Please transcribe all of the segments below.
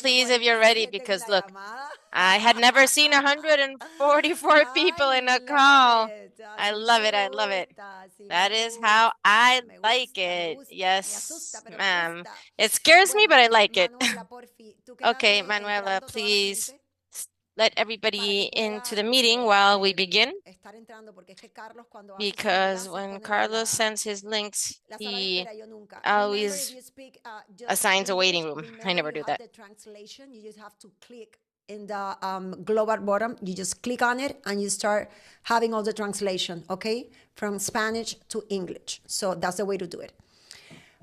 please, if you're ready, because look, I had never seen 144 people in a call. I love it. I love it. That is how I like it. Yes, ma'am. It scares me, but I like it. Okay, Manuela, please let everybody into the meeting while we begin. Because when Carlos sends his links, he always assigns a waiting room. I never do that. Translation, you just have to click in the global bottom. You just click on it and you start having all the translation, okay? From Spanish to English. So that's the way to do it.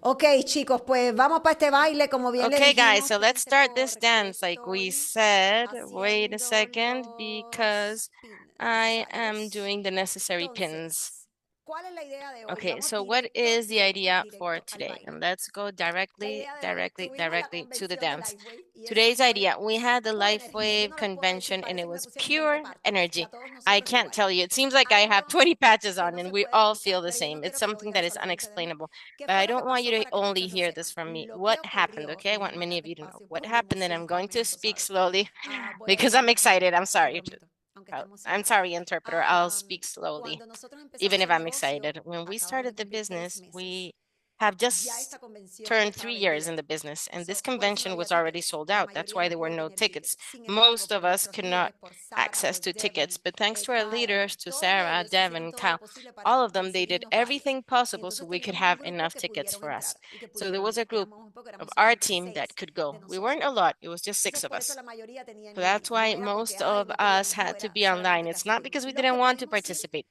Ok, chicos, pues vamos para este baile, como bien le Okay, guys, dijimos. so let's start this dance like we said. Wait a second, because I am doing the necessary pins. Okay, so what is the idea for today? And let's go directly to the dance. Today's idea, we had the LifeWave convention and it was pure energy. I can't tell you. It seems like I have 20 patches on and we all feel the same. It's something that is unexplainable. But I don't want you to only hear this from me. What happened, okay? I want many of you to know what happened, and I'm going to speak slowly because I'm excited. I'm sorry. I'm sorry, interpreter. I'll speak slowly, even if I'm excited. When we started the business, we have just turned 3 years in the business, and this convention was already sold out. That's why there were no tickets. Most of us could not access to tickets, but thanks to our leaders, to Sarah, Devin, Kyle, all of them, they did everything possible so we could have enough tickets for us. So there was a group of our team that could go. We weren't a lot, it was just 6 of us. So that's why most of us had to be online. It's not because we didn't want to participate.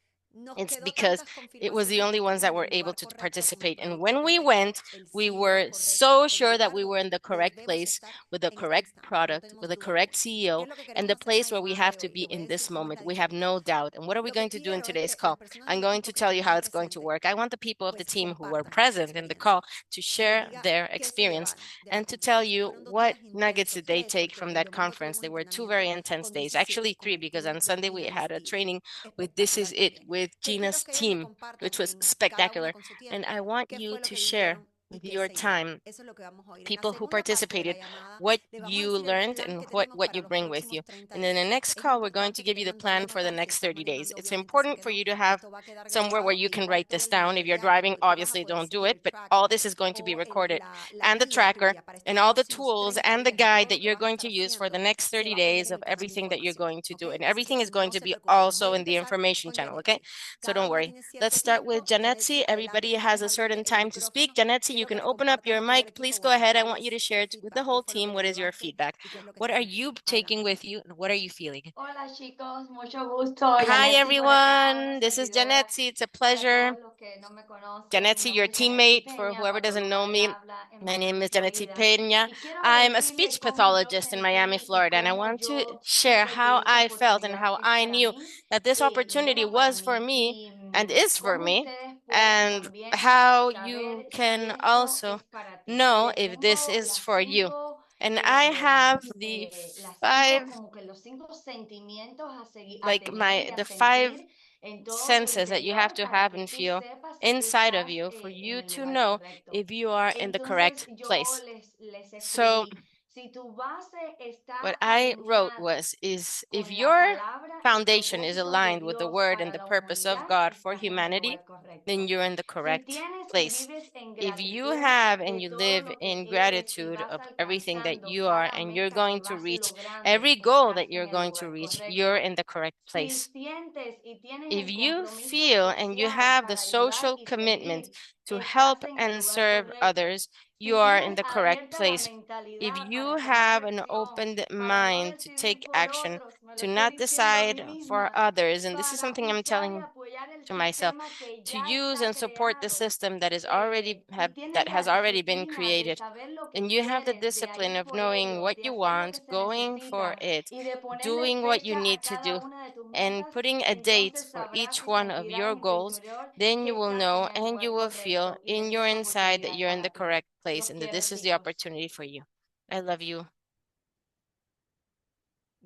It's because it was the only ones that were able to participate. And when we went, we were so sure that we were in the correct place with the correct product, with the correct CEO, and the place where we have to be in this moment. We have no doubt. And what are we going to do in today's call? I'm going to tell you how it's going to work. I want the people of the team who were present in the call to share their experience and to tell you what nuggets did they take from that conference. There were 2 very intense days, actually 3, because on Sunday we had a training with This Is It with Gina's team, which was spectacular. And I want you to share with your time, people who participated, what you learned and what you bring with you. And in the next call, we're going to give you the plan for the next 30 days. It's important for you to have somewhere where you can write this down. If you're driving, obviously don't do it, but all this is going to be recorded, and the tracker and all the tools and the guide that you're going to use for the next 30 days of everything that you're going to do. And everything is going to be also in the information channel, okay? So don't worry. Let's start with Janetsi. Everybody has a certain time to speak. Janetsi, you can open up your mic. Please go ahead. I want you to share it with the whole team. What is your feedback? What are you taking with you? And what are you feeling? Hola chicos, mucho gusto. Hi, Yanetsi por acá, una everyone. This is servidora. Janetsi. It's a Para pleasure. todos los que no me conocen, mi Janetsi, your nombre es teammate, Yanetsi for Peña, whoever doesn't know podóloga de me. habla en My name Miami, is Janetsi Florida. Peña. Y quiero I'm a decirle speech cómo yo pathologist in Miami, sentí y Florida, and I cómo want to yo share supe que how esta I felt and oportunidad how es I para knew mí that this y opportunity era para was for mí. me Y and is for cómo me, ustedes pueden and también how you saber si can esto also es para ti. Y know les if this tengo is las for you. 5 And I have the las 5 five, como que los 5 sentimientos a seguir, a like tener y a the 5 sentir en todo tu senses that you have interior to para have que and tú feel sepas si tú inside of estás you for en you el to lugar know correcto. if you are in the Entonces correct yo place. les So escribí, si tu base what está I wrote alineada is if con la your palabra y foundation is propósitos de aligned with the Dios word and para the la purpose of humanidad, God for estás en el humanity, lugar then correcto. you're in the Si correct tienes y place. vives en If you gratitud have and de you todo live lo que in eres y gratitude vas of everything that alcanzando you are cada and you're meta que going to vas reach logrando, every goal estás that en you're el going to lugar reach, you're correcto. in the correct Si place. sientes y tienes If el you compromiso feel and you social have the para ayudar social y commitment servir, to estás help en el and lugar serve correcto. others, Si you are in tienes the correct abierta la place. If mentalidad you para tomar have an acción, open para no mind to decidir take por action, otros, me lo to estoy not diciendo a mí decide for misma, others, and this is para something I'm usar y telling apoyar el to myself, sistema que to ya use está and support the creado. system that is Y tienes that la has already been disciplina de created. saber lo que And you have the quieres, de discipline ir of por knowing ello, what de you hacer lo want, que se going for necesita it, y de ponerle doing what you fecha need a to cada do, una de tus and metas, putting a date entonces for sabrás each y one of sentirás your en tu goals. interior Then que you will estás en know el and you lugar will feel correcto y de in que your esta inside that oportunidad es you're in the para ti. correct place Los and that quiero, this is the chicos. opportunity for you. I love you.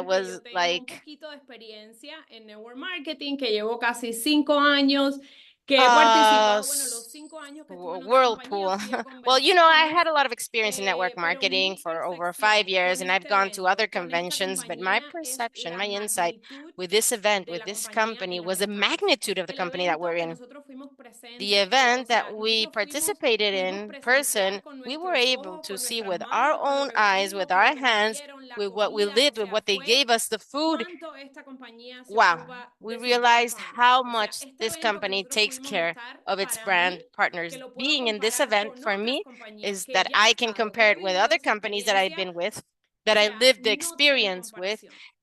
I porque was yo tengo un like, poquito de experiencia en network marketing, que llevo casi 5 años, que he participado, bueno, los 5 años que estuve en otra compañía, whirlpool. fui a Well, you know, I had convenciones, a lot of experience in network pero marketing mi for over 5 percepción years, con and I've este gone to other evento, con esta conventions, but my compañía, es perception, la my insight magnitud with this event, de with la this compañía company, en el was the estado. magnitude of the El company that we're evento que in. nosotros fuimos The presentes, o event sea, that we nosotros participated in person, presenciar con we were nuestros able ojos, to con see nuestras with our manos, con lo own que eyes, with bebimos, con our lo que nos hands, dieron, la with what we comida, o lived, with sea, what they fue gave us, the food. cuánto esta compañía se Wow, ocupa we de sus brand realized partners. how O sea, much este this evento que company nosotros takes pudimos care estar, of its para brand mí, partners. que lo puedo Being in this comparar event con for otras me compañías is que that ya he I can estado, que compare he it with vivido other su companies that I've experiencia, been with, o that I sea, lived the no tiene experience with. comparación.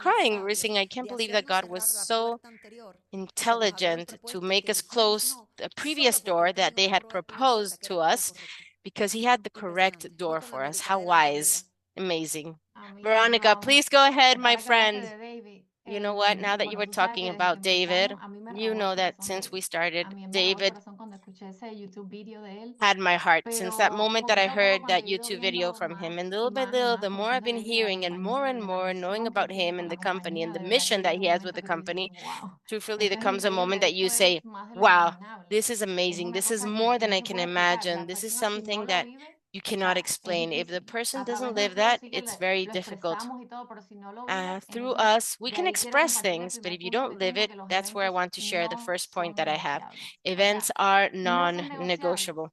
crying. We were saying, I can't believe that God was so intelligent to make us close the previous door that they had proposed to us because he had the correct door for us. How wise. Amazing. Veronica, please go ahead, my friend. You know what? Now that you were talking about David, you know that since we started, David had my heart since that moment that I heard that YouTube video from him. And little by little, the more I've been hearing and more knowing about him and the company and the mission that he has with the company, truthfully, there comes a moment that you say, wow, this is amazing. This is more than I can imagine. This is something that you cannot explain. If the person doesn't live that, it's very difficult. Through us, we can express things, but if you don't live it, that's where I want to share the first point that I have. Events are non-negotiable.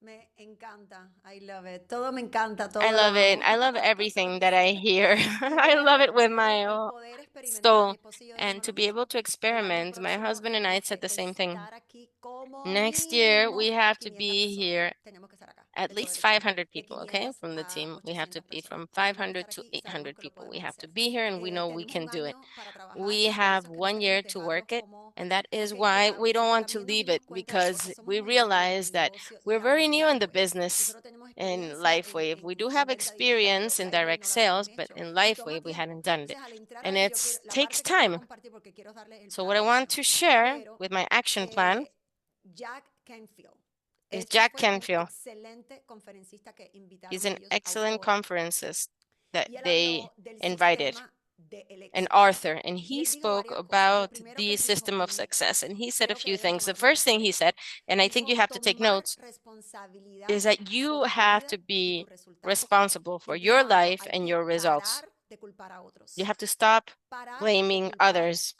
Me encanta. I love it. Todo me encanta. Todo I lo love it. amo. I love everything that I hear. I love it with my El poder experimentar. Mi soul. esposo y yo And decimos to lo be mismo. able to El año experiment, my próximo husband and I tenemos said que the same thing. estar aquí como Next year, we mínimo have to 500 be personas. here Tenemos que estar acá. at least 500 people, okay, from the team. We have to be from 500 to 800 people. We have to be here and we know we can do it. We have 1 year to work it, and that is why we don't want to leave it, because we realize that we're very new in the business in LifeWave. We do have experience in direct sales, but in LifeWave, we hadn't done it. And it takes time. So what I want to share with my action plan is Jack Canfield. He's an excellent conferencist that they invited, and Arthur, and he spoke about the system of success, and he said a few things. The first thing he said, and I think you have to take notes, is that you have to be responsible for your life and your results. You have to stop blaming others.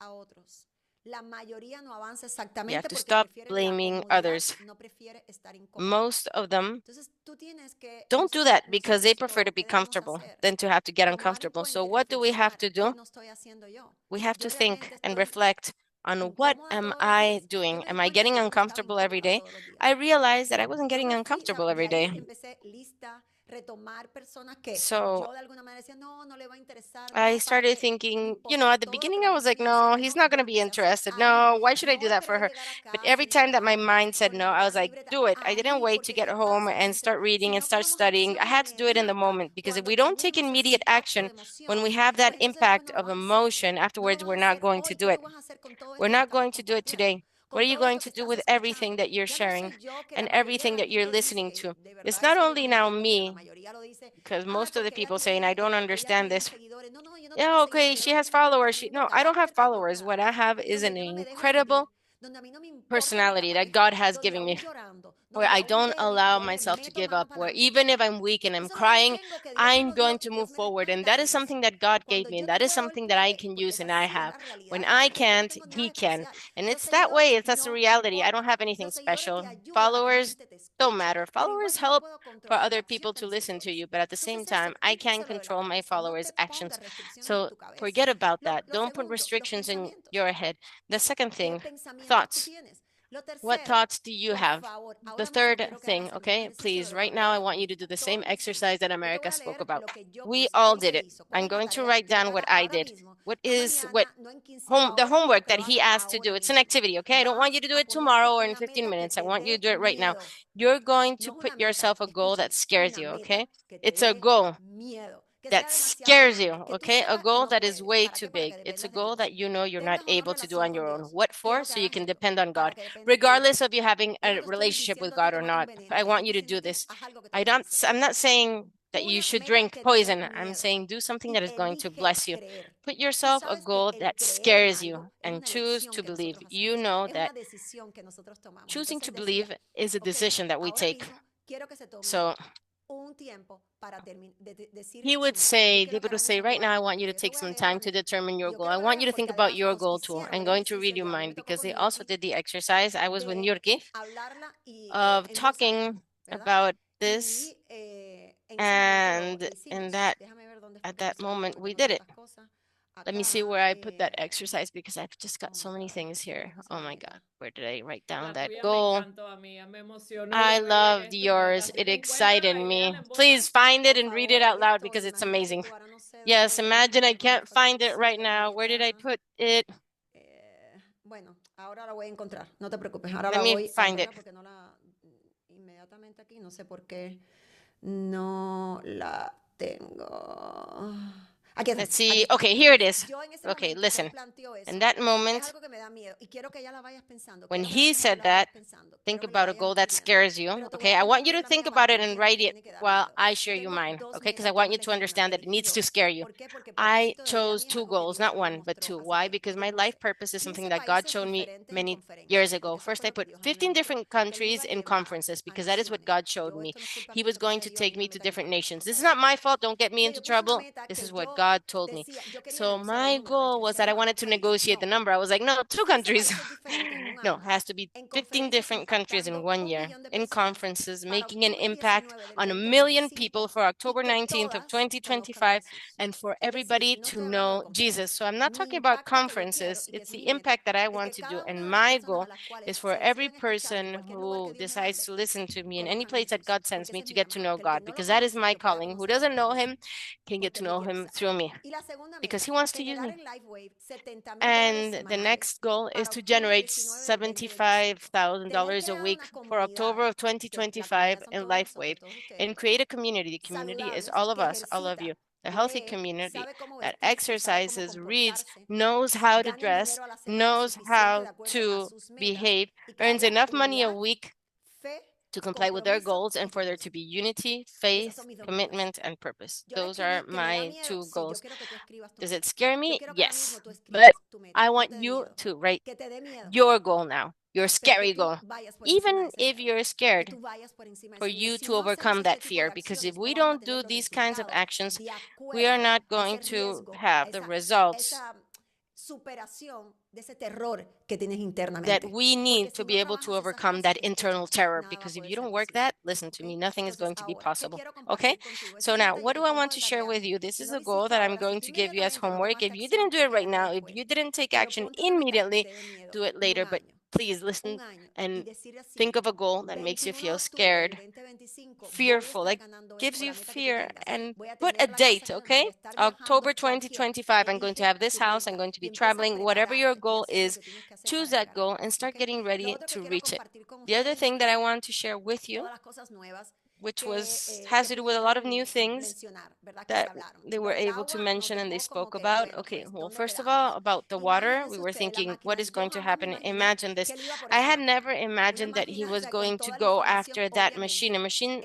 You have to stop blaming others. Most of them don't do that because they prefer to be comfortable than to have to get uncomfortable. So what do we have to do? We have to think and reflect on what am I doing? Am I getting uncomfortable every day? I realized that I wasn't getting uncomfortable every day. So I started thinking, at the beginning I was like, no, he's not going to be interested. No, why should I do that for her? But every time that my mind said no, I was like, do it. I didn't wait to get home and start reading and start studying. I had to do it in the moment, because if we don't take immediate action, when we have that impact of emotion afterwards, we're not going to do it. We're not going to do it today. What are you going to do with everything that you're sharing and everything that you're listening to? It's not only now me, because most of the people saying, I don't understand this. Yeah, okay, she has followers. No, I don't have followers. What I have is an incredible personality that God has given me, where I don't allow myself to give up, where even if I'm weak and I'm crying, I'm going to move forward. And that is something that God gave me. And that is something that I can use and I have. When I can't, He can. And it's that way. That's the reality. I don't have anything special. Followers don't matter. Followers help for other people to listen to you. But at the same time, I can control my followers' actions. So forget about that. Don't put restrictions in your head. The second thing, thoughts. What thoughts do you have? The third thing, okay, please, right now, I want you to do the same exercise that America spoke about. We all did it. I'm going to write down what I did. The homework that he asked to do. It's an activity, okay? I don't want you to do it tomorrow or in 15 minutes. I want you to do it right now. You're going to put yourself a goal that scares you, okay? It's a goal that scares you, okay? A goal that is way too big. It's a goal that you know you're not able to do on your own. What for? So you can depend on God, regardless of you having a relationship with God or not. I want you to do this. I'm not saying that you should drink poison. I'm saying do something that is going to bless you. Put yourself a goal that scares you and choose to believe. You know that choosing to believe is a decision that we take. So David would say, right now, I want you to take some time to determine your goal. I want you to think about your goal too. I'm going to read you mine because they also did the exercise. I was with Nurki of talking about this, and at that moment, we did it. Let me see where I put that exercise because I've just got so many things here. Oh my God, where did I write down that goal? I loved yours. It excited me. Please find it and read it out loud because it's amazing. Yes, imagine I can't find it right now. Where did I put it? Let me find it. Let's see. Okay, here it is. Okay, listen. In that moment, when he said that, think about a goal that scares you. Okay, I want you to think about it and write it while I share you mine. Okay, because I want you to understand that it needs to scare you. I chose 2 goals, not 1, but 2. Why? Because my life purpose is something that God showed me many years ago. First, I put 15 different countries in conferences because that is what God showed me. He was going to take me to different nations. This is not my fault. Don't get me into trouble. This is what God told me. So my goal was that I wanted to negotiate the number. I was like, no, 2 countries. No, it has to be 15 different countries in 1 year, in conferences, making an impact on 1 million people for October 19th of 2025, and for everybody to know Jesus. So I'm not talking about conferences, it's the impact that I want to do. And my goal is for every person who decides to listen to me in any place that God sends me to get to know God, because that is my calling. Who doesn't know him can get to know him through me, because he wants to use me. And the next goal is to generate $75,000 a week for October of 2025 in LifeWave and create a community. The community is all of us, all of you. A healthy community that exercises, reads, knows how to dress, knows how to behave, earns enough money a week to comply with their goals, and for there to be unity, faith, commitment, and purpose. Those are my 2 goals. Does it scare me? Yes. But I want you to write your goal now, your scary goal. Even if you're scared, for you to overcome that fear, because if we don't do these kinds of actions, we are not going to have the results that we need to be able to overcome that internal terror. Because if you don't work that, listen to me, nothing is going to be possible. Okay? So now, what do I want to share with you? This is a goal that I'm going to give you as homework. If you didn't do it right now, if you didn't take action immediately, do it later. But please listen and think of a goal that makes you feel scared, fearful, like gives you fear, and put a date, okay? October 2025, I'm going to have this house, I'm going to be traveling. Whatever your goal is, choose that goal and start getting ready to reach it. The other thing that I want to share with you, which has to do with a lot of new things that they were able to mention and they spoke about. Okay, well, first of all, about the water, we were thinking, what is going to happen? Imagine this. I had never imagined that he was going to go after that machine,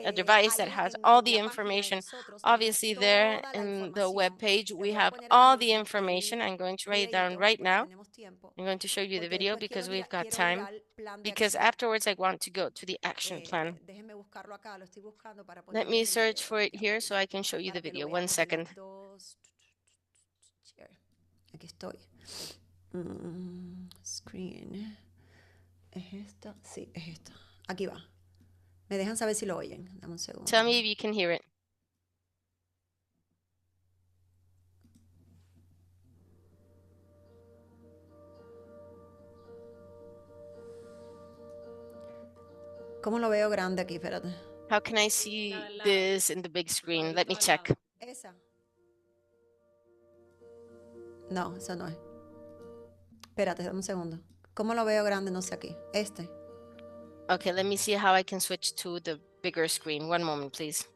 a device that has all the information. Obviously, there in the web page, we have all the information. I'm going to write it down right now. I'm going to show you the video because we've got time. Because afterwards, I want to go to the action plan. Let me search for it here so I can show you the video. 1 second. Aquí estoy. Screen. ¿Es esta? Sí, es esta. Aquí va. Me dejan saber si lo oyen. Dame un segundo. Tell me if you can hear it. ¿Cómo lo veo grande aquí? Espérate. How can I see this in the big screen? Let me check. Esa. No, esa no es. Espérate, dame un segundo. ¿Cómo lo veo grande? No sé aquí. Este. Okay, let me see how I can switch to the bigger screen. 1 moment, please.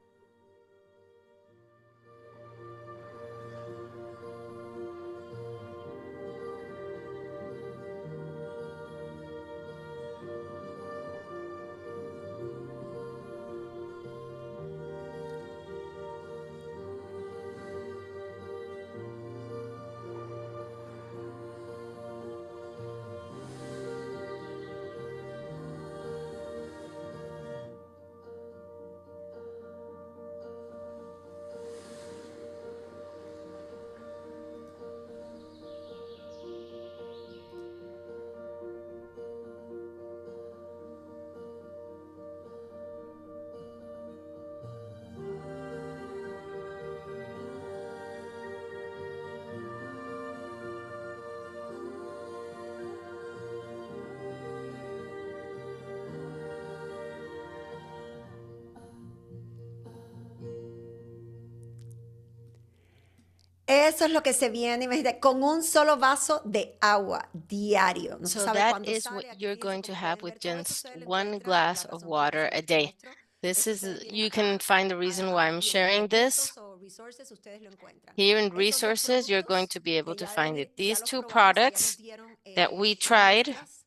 Eso es lo que se viene, imagínate, con un solo vaso de agua diario. No se So sabe that cuándo is sale. what Aquí you're dice, going to como have pueden with ver, todo esto just ustedes lo 1 encuentran. glass La of razón por la water que a se day. muestro, This is, ustedes vienen you acá can find the reason why I'm los sharing this. recursos o resources, ustedes lo encuentran. Here in Esos dos resources, you're going productos to be able que to ya find it. ya These los 2 probamos y ya nos products dieron, that we tried, muestras.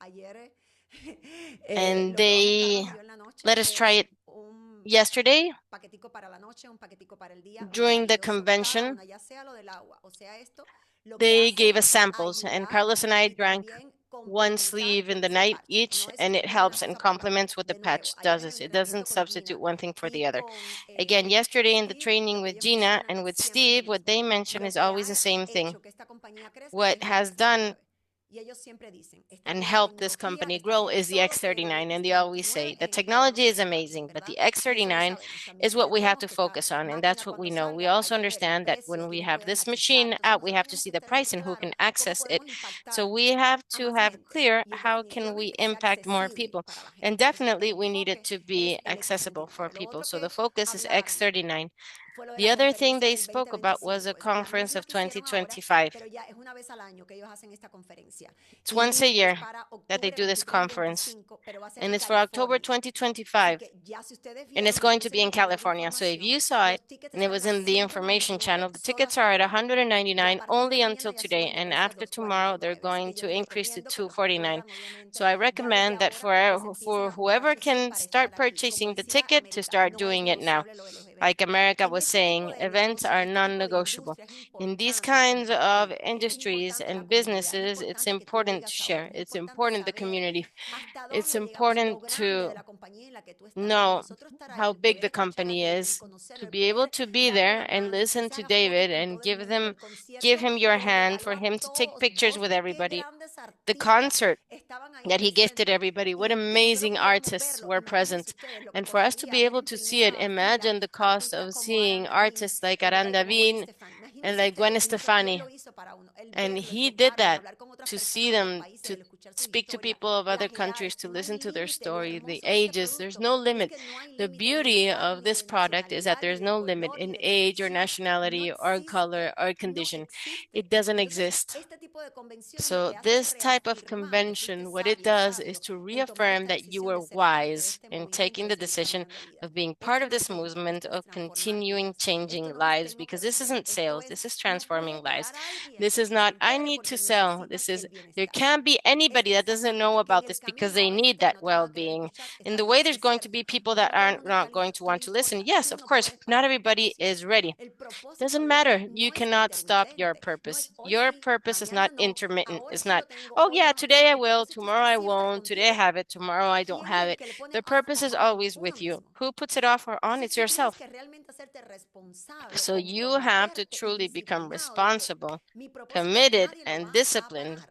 Ayer, and lo probamos, they Carlos y yo en la noche, let us try it un yesterday paquetico para la noche, un paquetico para el día, during the maravilloso. Cada convention. una, ya sea lo del agua, o sea esto, lo que They hace gave us es samples, and ayudar Carlos and I y drank también 1 complementar sleeve in the ese night parche. each, No es and it una helps and cosa por la complements otra. what the De nuevo, patch ayer en does. el It entrenamiento doesn't con substitute Gina one thing for the y other. con Again, yesterday in the Steve, training lo que with ellos Gina mencionan and with siempre es Steve, lo what mismo. they mention Lo is que always ha the same thing. hecho que esta compañía crezca What es lo que has se done promueve. and help this company grow is the X39. And they always say the technology is amazing, but the X39 is what we have to focus on. And that's what we know. We also understand that when we have this machine out, we have to see the price and who can access it. So we have to have clear how can we impact more people. And definitely we need it to be accessible for people. So the focus is X39. The other thing they spoke about was a conference of 2025. It's once a year that they do this conference, and it's for October 2025, and it's going to be in California. So if you saw it, and it was in the information channel, the tickets are at $199 only until today, and after tomorrow, they're going to increase to $249. So I recommend that for whoever can start purchasing the ticket to start doing it now. Like America was saying, events are non-negotiable. In these kinds of industries and businesses, it's important to share. It's important the community. It's important to know how big the company is, to be able to be there and listen to David and give him your hand for him to take pictures with everybody. The concert that he gifted everybody, what amazing artists were present. And for us to be able to see it, imagine the cost of seeing artists like Arandavin and like Gwen Stefani. And he did that to see them, to speak to people of other countries, to listen to their story, the ages. There's no limit. The beauty of this product is that there's no limit in age or nationality or color or condition. It doesn't exist. So this type of convention, what it does is to reaffirm that you were wise in taking the decision of being part of this movement of continuing changing lives, because this isn't sales, this is transforming lives. This is not, I need to sell. This is, there can't be anybody that doesn't know about this because they need that well-being. In the way there's going to be people that aren't not going to want to listen. Yes, of course, not everybody is ready. Doesn't matter. You cannot stop your purpose. Your purpose is not intermittent. It's not, oh yeah, today I will, tomorrow I won't, today I have it, tomorrow I don't have it. The purpose is always with you. Who puts it off or on? It's yourself. So you have to truly become responsible, committed, and disciplined,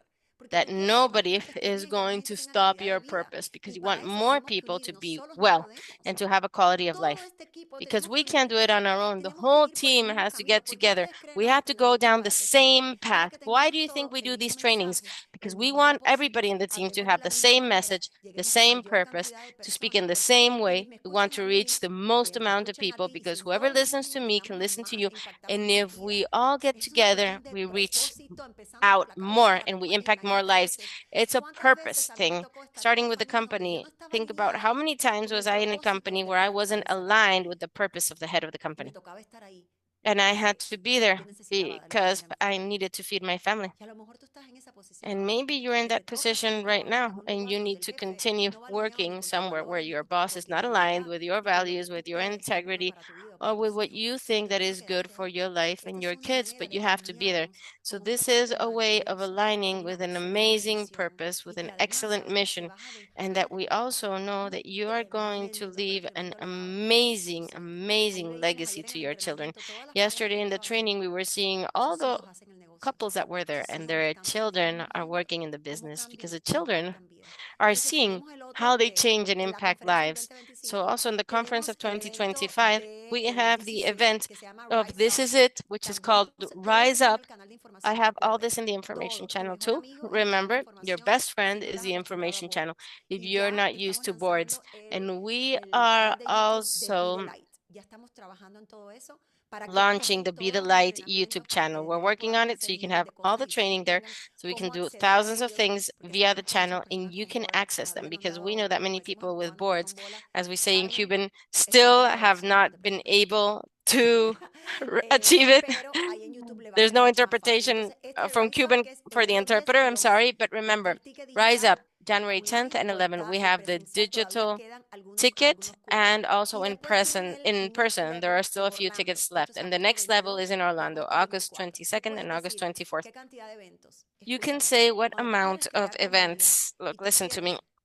that nobody is going to stop your purpose, because you want more people to be well and to have a quality of life, because we can't do it on our own. The whole team has to get together. We have to go down the same path. Why do you think we do these trainings? Because we want everybody in the team to have the same message, the same purpose, to speak in the same way. We want to reach the most amount of people, because whoever listens to me can listen to you. And if we all get together, we reach out more and we impact more lives. It's a purpose thing, starting with the company. Think about how many times was I in a company where I wasn't aligned with the purpose of the head of the company. And I had to be there because I needed to feed my family. And maybe you're in that position right now and you need to continue working somewhere where your boss is not aligned with your values, with your integrity, or with what you think that is good for your life and your kids, but you have to be there. So this is a way of aligning with an amazing purpose, with an excellent mission, and that we also know that you are going to leave an amazing, amazing legacy to your children. Yesterday in the training, we were seeing all the couples that were there, and their children are working in the business, because the children are seeing how they change and impact lives. So also in the conference of 2025, we have the event of This Is It, which is called Rise Up. I have all this in the information channel too. Remember, your best friend is the information channel if you're not used to boards. And we are also launching the Be the Light YouTube channel. We're working on it so you can have all the training there, so we can do thousands of things via the channel and you can access them, because we know that many people with boards, as we say in Cuban, still have not been able to achieve it. There's no interpretation from Cuban for the interpreter, I'm sorry, but remember, Rise Up, January 10th and 11th, we have the digital ticket and also in person. There are still a few tickets left. And the next level is in Orlando, August 22nd and August 24th. You can say what amount of events. Look, listen to me.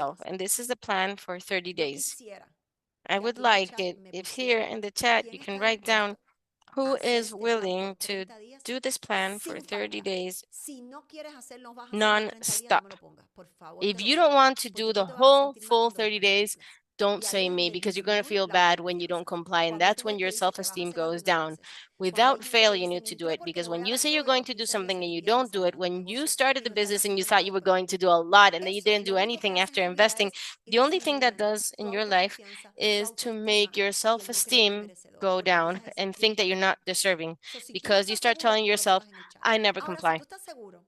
yourself. And this is the plan for 30 Yo days. quisiera I que would aquí en el like chat it me if here pusieran in the chat you quién can está write down dispuesto who a hacer is este plan willing por to 30 días do this plan for sin 30 falta. days Si no quieres hacerlo, vas a hacer los 30 días, no me non-stop. lo pongas, por favor, If te lo you don't suplico, want to porque do tú the te vas a whole sentir mal full cuando 30 después no days, cumplas. don't Y ahí say es me donde because you're going to feel disminuye la bad when you don't confianza. comply. And Cuando that's tú when ves your que dices que vas a self-esteem hacer algo y goes no lo down. haces. Without fail, you need to do it, because when you say you're going to do something and you don't do it, when you started the business and you thought you were going to do a lot and then you didn't do anything after investing, the only thing that does in your life is to make your self-esteem go down and think that you're not deserving, because you start telling yourself, I never comply,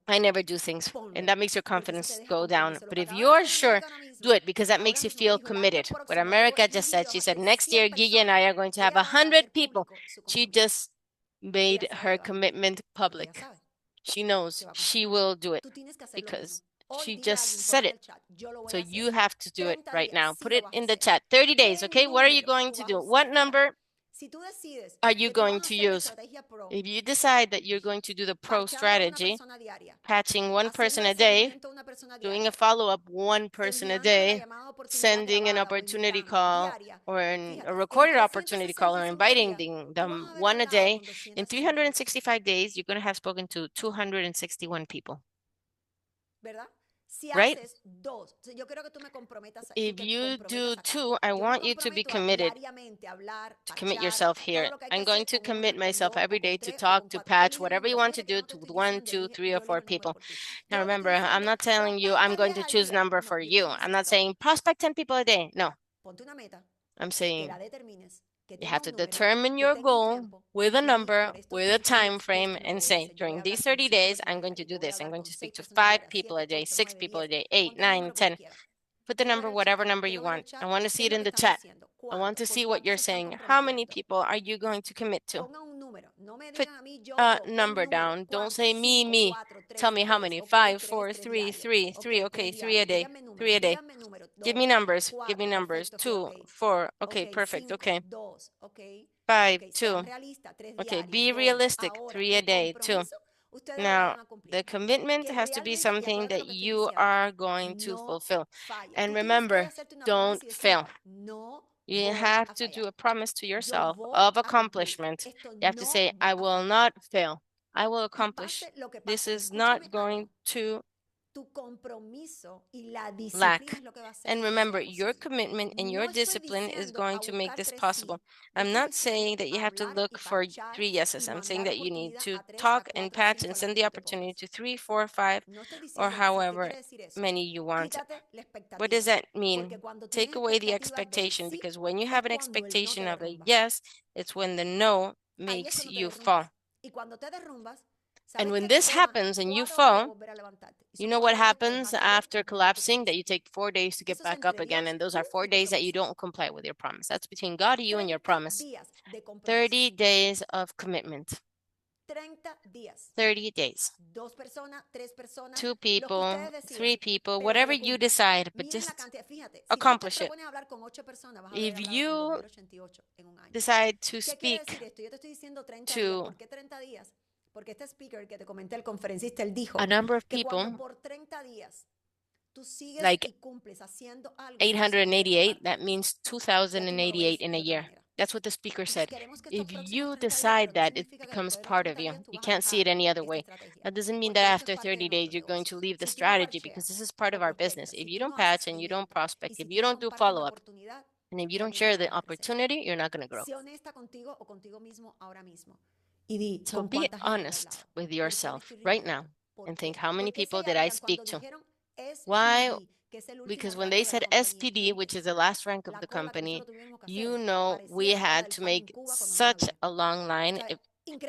I never do things, and that makes your confidence go down. But if you're sure, do it, because that makes you feel committed. What America just said, she said, next year, Guille and I are going to have 100 people. She just made her commitment public. She knows she will do it because she just said it. So you have to do it right now. Put it in the chat. 30 days, okay? What are you going to do? What number are you going to use? If you decide that you're going to do the pro strategy, patching one person a day, doing a follow-up one person a day, sending an opportunity call or a recorded opportunity call, or inviting them one a day, in 365 days, you're going to have spoken to 261 people. Right? If you do 2, I want you to be committed, to commit yourself here. I'm going to commit myself every day to talk, to patch, whatever you want to do, to 1, 2, 3, or 4 people. Now remember, I'm not telling you I'm going to choose number for you. I'm not saying prospect 10 people a day. No. I'm saying you have to determine your goal with a number, with a time frame, and say, during these 30 days, I'm going to do this. I'm going to speak to 5 people a day, 6 people a day, 8, 9, 10. Put the number, whatever number you want. I want to see it in the chat. I want to see what you're saying. How many people are you going to commit to? Put a number down. Don't say me. Tell me how many. 5, 4, 3, 3, 3. Okay, 3 a day. 3 a day. Give me numbers. Give me numbers. 2, 4. Okay, perfect. Okay. 5, 2. Okay, be realistic. 3 a day. 2. Now, the commitment has to be something that you are going to fulfill. And remember, don't fail. You have to do a promise to yourself of accomplishment. You have to say, I will not fail. I will accomplish. This is not going to lack. And remember, your commitment and your discipline is going to make this possible. I'm not saying that you have to look for 3 yeses. I'm saying that you need to talk and patch and send the opportunity to 3, 4, 5, or however many you want. What does that mean? Take away the expectation, because when you have an expectation of a yes, it's when the no makes you fall. And when this happens and you fall, you know what happens after collapsing? That you take 4 days to get back up again. And those are 4 days that you don't comply with your promise. That's between God, you, and your promise. 30 days of commitment. 30 days. 2 people, 3 people, whatever you decide, but just accomplish it. If you decide to speak to a number of people, like 888, that means 2,088 in a year. That's what the speaker said. If you decide that, it becomes part of you. You can't see it any other way. That doesn't mean that after 30 days, you're going to leave the strategy, because this is part of our business. If you don't patch and you don't prospect, if you don't do follow-up, and if you don't share the opportunity, you're not going to grow. So be honest with yourself right now and think, how many people did I speak to? Why? Because when they said SPD, which is the last rank of the company, you know, we had to make such a long line. It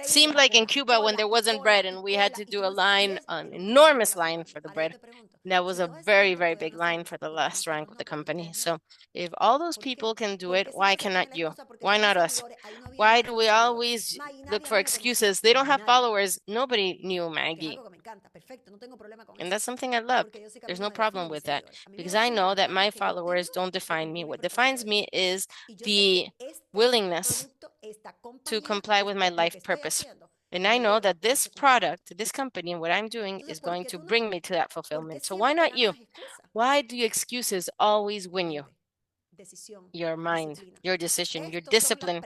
seemed like in Cuba when there wasn't bread and we had to do a line, an enormous line for the bread. That was a very, very big line for the last rank of the company. So if all those people can do it, why cannot you? Why not us? Why do we always look for excuses? They don't have followers. Nobody knew Maggie. And that's something I love. There's no problem with that, because I know that my followers don't define me. What defines me is the willingness to comply with my life purpose. And I know that this product, this company, and what I'm doing is going to bring me to that fulfillment. So why not you? Why do excuses always win you? Your mind, your decision, your discipline.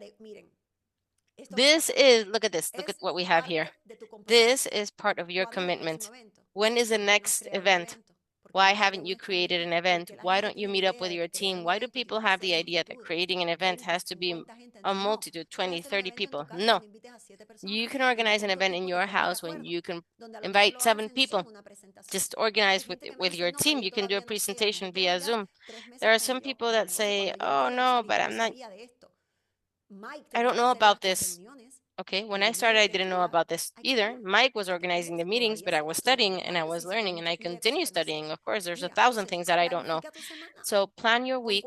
This is, look at this, look at what we have here. This is part of your commitment. When is the next event? Why haven't you created an event? Why don't you meet up with your team? Why do people have the idea that creating an event has to be a multitude, 20, 30 people? No. You can organize an event in your house when you can invite 7 people. Just organize with your team. You can do a presentation via Zoom. There are some people that say, oh no, but I don't know about this. Okay, when I started, I didn't know about this either. Mike was organizing the meetings, but I was studying and I was learning and I continue studying. Of course, there's 1,000 things that I don't know. So plan your week.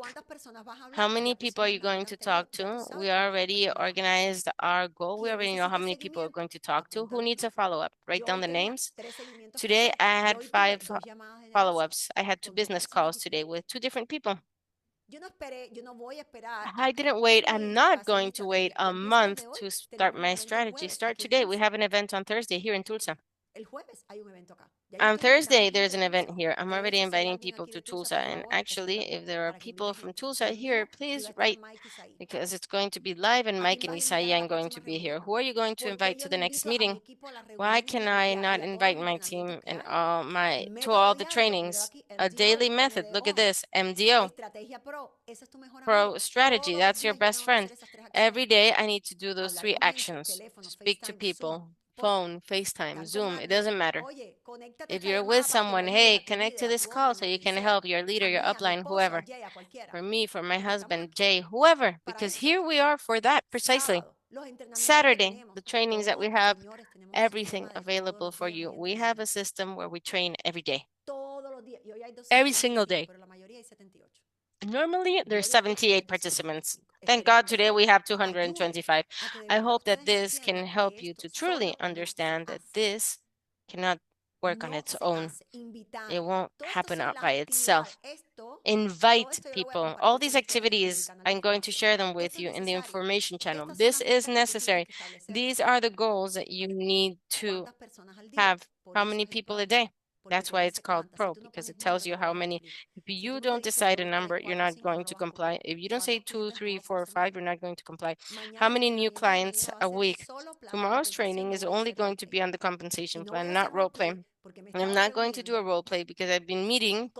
How many people are you going to talk to? We already organized our goal. We already know how many people we're going to talk to. Who needs a follow-up? Write down the names. Today, I had 5 follow-ups. I had 2 business calls today with 2 different people. I didn't wait. I'm not going to wait a month to start my strategy. Start today. We have an event on Thursday here in Tulsa. On Thursday, there's an event here. I'm already inviting people to Tulsa. And actually, if there are people from Tulsa here, please write, because it's going to be live and Mike and Isaiah are going to be here. Who are you going to invite to the next meeting? Why can I not invite my team and to all the trainings? A daily method. Look at this, MDO. Pro strategy. That's your best friend. Every day, I need to do those 3 actions. Speak to people. Phone, FaceTime, Zoom, it doesn't matter. If you're with someone, hey, connect to this call so you can help your leader, your upline, whoever. For me, for my husband, Jay, whoever, because here we are for that precisely. Saturday, the trainings that we have, everything available for you. We have a system where we train every day. Every single day. Normally, there's 78 participants. Thank God today we have 225. I hope that this can help you to truly understand that this cannot work on its own. It won't happen out by itself. Invite people. All these activities, I'm going to share them with you in the information channel. This is necessary. These are the goals that you need to have. How many people a day? That's why it's called Pro, because it tells you how many. If you don't decide a number, you're not going to comply. If you don't say 2, 3, 4, 5, you're not going to comply. How many new clients a week? Tomorrow's training is only going to be on the compensation plan, not role play. I'm not going to do a role play because I've been meeting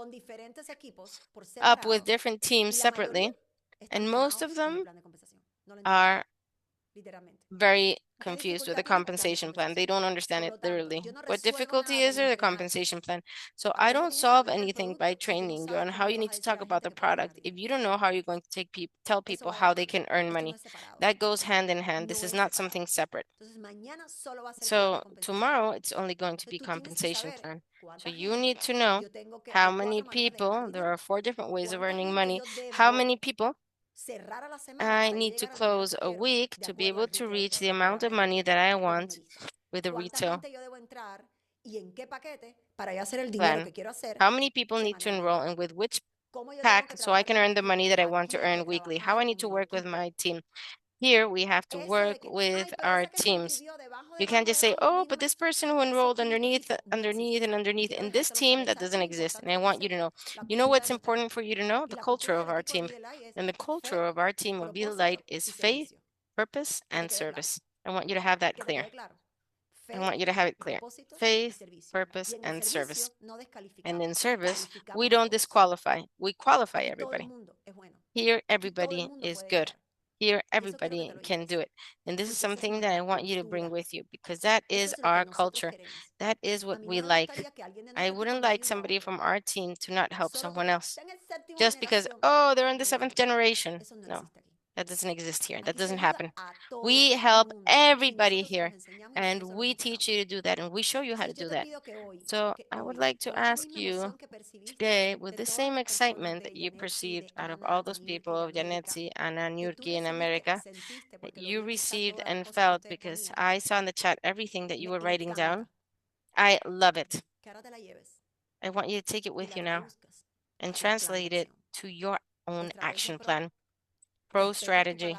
up with different teams separately, and most of them are very confused with the compensation plan. They don't understand it literally. What difficulty is there? The compensation plan. So I don't solve anything by training you on how you need to talk about the product. If you don't know how you're going to tell people how they can earn money, that goes hand in hand. This is not something separate. So tomorrow, it's only going to be compensation plan. So you need to know how many people, there are 4 different ways of earning money, how many people I need to close a week to be able to reach the amount of money that I want with a retail plan. How many people need to enroll and with which pack so I can earn the money that I want to earn weekly? How I need to work with my team. Here we have to work with our teams. You can't just say, oh, but this person who enrolled underneath, in this team, that doesn't exist. And I want you to know. You know what's important for you to know? The culture of our team. And the culture of our team of Be the Light is faith, purpose, and service. I want you to have that clear. I want you to have it clear. Faith, purpose, and service. And in service, we don't disqualify. We qualify everybody. Here, everybody is good. Here, everybody can do it. And this is something that I want you to bring with you because that is our culture. That is what we like. I wouldn't like somebody from our team to not help someone else just because, oh, they're in the 7th generation. No, that doesn't exist here. That doesn't happen. We help everybody here and we teach you to do that and we show you how to do that. So I would like to ask you today, with the same excitement that you perceived out of all those people of Janetsi, Anna, Nurki in America, that you received and felt because I saw in the chat everything that you were writing down. I love it. I want you to take it with you now and translate it to your own action plan. Pro strategy.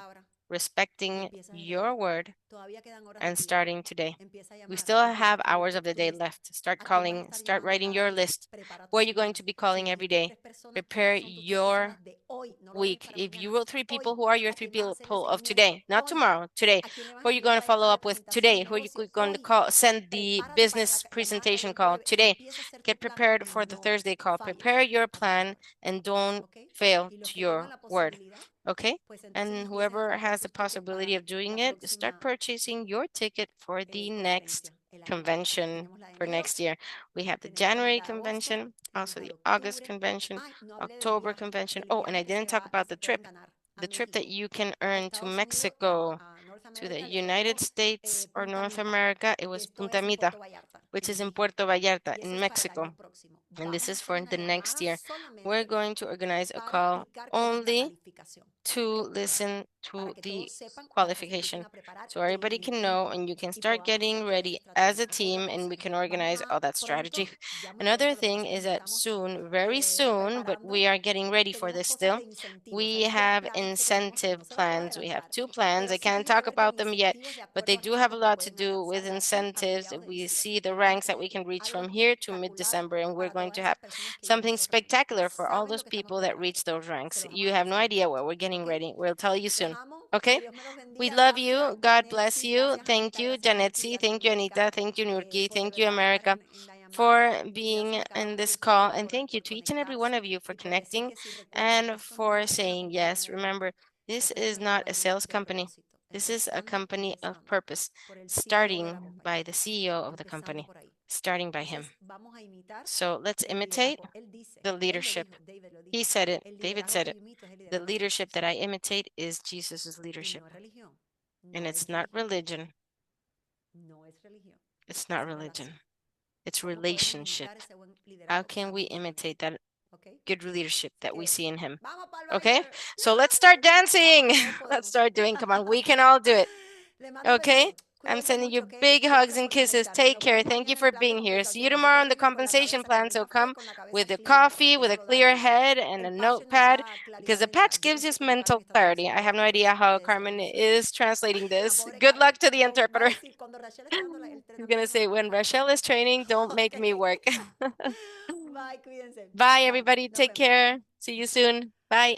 respecting your word Todavía quedan horas and del día. starting today. Empieza a We llamar, still empieza a have escribir hours of the tu day lista. left. Start ¿A quién vas a calling, estar start llamando writing cada your día? list. Prepara Who are tu you going semana. to be Si calling every dijiste day? tres personas, Prepare son tus tres your personas de hoy. No lo dejes week. para If you mañana. wrote 3 people, Hoy. who are your ¿A 3 quién vas a people hacerle of seguimiento? today? Not Hoy. tomorrow, today. ¿A quién le vas Who a are you going enviar to follow la up with presentación today? de Who are you negocio? going to Hoy. call? Send the Prepárate para business llamada presentation del call jueves. today. Empieza a hacer tu Get plan prepared y for the no Thursday call. falles Prepare your a tu plan palabra. and don't ¿Ok? fail Y los to que tengan your la word. posibilidad, Okay? pues entonces And empiecen a whoever comprar has the sus tickets possibility para of doing la it, start próxima purchasing your ticket for the next conferencia el año que viene. convention Tenemos la de for enero, next year. We have the tenemos January la de agosto, convention, also tenemos la the de August octubre. convention, Ay, no hablé October convention. Oh, and I del didn't talk about the que se pueden trip. ganar a The trip that México, you can a earn to Estados Unidos o Mexico, a North to the America. Le United tocó States or Punta North Mita, America. It que was esto Punta es en Mita, Puerto Vallarta, which en is in México. Puerto Vallarta Y ese in es para el Mexico. año próximo. And this Vamos a is hacer for una the next llamada year. solamente We're going to organize a para call explicar cuál es la only calificación, to ¿ok? listen Para to que the todos sepan, para que se empiecen qualification a preparar so y everybody tengan can know tiempo and you can y start podamos getting hacer ready esa as a estrategia. team Otra and we cosa, can vamos organize a all that strategy. pronto, ya muy Another pronto, lo que thing pasa es is que that estamos soon, very soon, but we preparando, are getting ready for tenemos this cosas still. de incentivos, We hay have planes que tenemos que incentive no se los puedo plans. We have adelantar, 2 plans. pero I sí can't tiene que talk ver con about them yet, incentivos de but acuerdo they a do have a nosotros que lot to pueden do with alcanzar de aquí a incentives. mediados de We diciembre. see the Vamos a ranks that we tener can reach algo from here to espectacular mid-December, and we're para going todas to esas have personas que lleven something esos ranks, que spectacular for all saben those lo que estamos people that preparando. reach those Se ranks. los vamos You a have no avisar idea pronto, what we're getting ¿ok? ready. We'll tell you Los soon. amo, Okay? que Dios me los We bendiga. love you. Gracias, God bless Janetsi, you. gracias, Thank Anita, you, gracias, Nurki, Janetsi. gracias, Thank you, Mónica, Anita. Thank you, Nurki. Thank you, poderlas estar America, en la llamada. for Y being gracias a cada in uno de this call. ustedes And thank you por to each and every one conectarse of you for y por decir connecting que sí. Recuerden, and esto no for es una saying compañía yes. de humo. Remember, this Esto es is una not a compañía sales de company. propósito, This is a empezando y company of empezando purpose, por el CEO de la starting by compañía, the CEO of the empezando company, por ahí. starting by him. Entonces, vamos a imitar So let's el imitate liderazgo. Él dice, the él lo leadership. dijo, David lo He dijo, said it. el David liderazgo said que it. yo imito es el The liderazgo de leadership Jesús. that I imitate is Jesus' Y leadership. no es religión, And no es it's not religión, religion. no es religión, It's not es religion. relación. It's ¿Cómo podemos relationship. imitar ese buen How liderazgo? can we Dándonos a imitate conocer, that ¿ok? good leadership Así that we que, see in him? vamos para el Okay? baile. So let's start dancing. Vamos, todos Let's podemos. start doing. Come on, we can all do it. Le mando Okay? besos. I'm Cuídense sending you mucho, ¿ok? big hugs Gracias and por kisses. conectarse. Take Nos care. vemos Thank you mañana en for el plan de being here. See you compensación. Así que tomorrow on the vengan con la compensation cabeza, con plan. el So café, come con la cabeza with a clear, coffee, porque with eso a lo da clear Dios. head, and a El patch nos notepad, da because claridad the mental. patch Yo no gives sé us cómo mental Carmen está clarity. I traduciendo have no esto, pero idea how ustedes Carmen sabrán eso. is translating La this. pobre Good luck Carmen to the va a interpreter. decir, cuando Rachel está dando el He's gonna entrenamiento, say, when no Rachel entiendo. is training, don't make me Ok. work. Bye, cuídense. Bye, Bye, everybody. nos Take vemos. care. See you soon. Bye.